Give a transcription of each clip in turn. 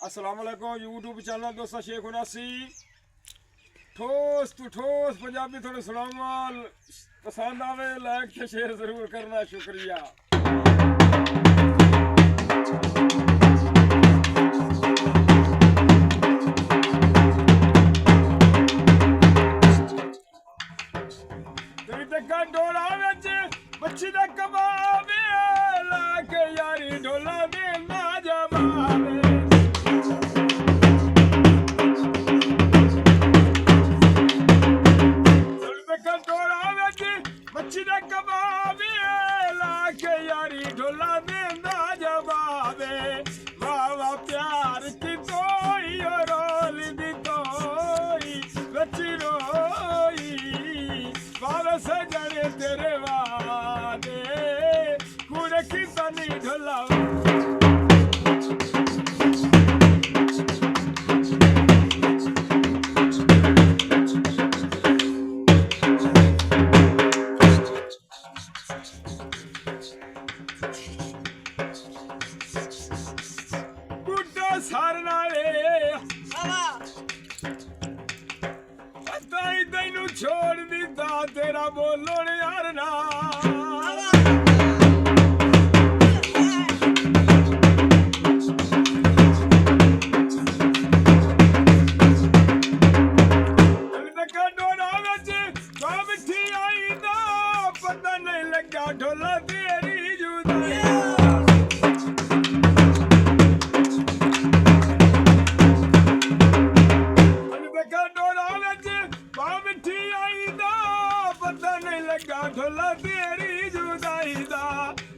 अस्सलाम वालेकुम YouTube channel दोस्तों शेख उनासी ठोस तू ठोस पंजाबी थोड़े सुनावाल पसंद आवे लाइक ते शेयर जरूर करना शुक्रिया। तेरी तक डोला विच मच्छी दा कबाब लाके यारी डोला दे ना जवाब मच्छी दा कबाब लाके यारी ढोला देंदा जवाब वाह वाह प्यार की तोई और रोल दी तोई बच्ची रोई बाबा सजने तेरे वादे कुड़े की तनी ढोला तैनू छोड़ दिता तेरा बोलो यार ना मिठी आई दा पता नहीं लगा ढोला तेरी जुदाई ढोला तेरी जुदाई दा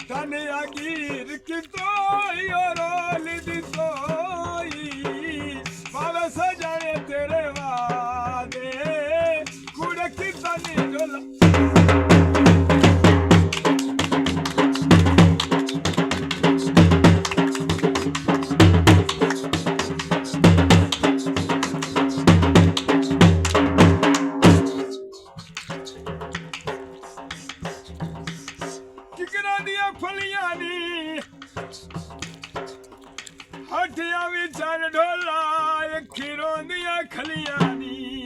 तने आगीर की तोई और रोल दी तोई पावे सजाए तेरे वादे कुड़े की तनी ढोला फलियां नी हटिया विचार ढोला खीरों दिया खलियां नी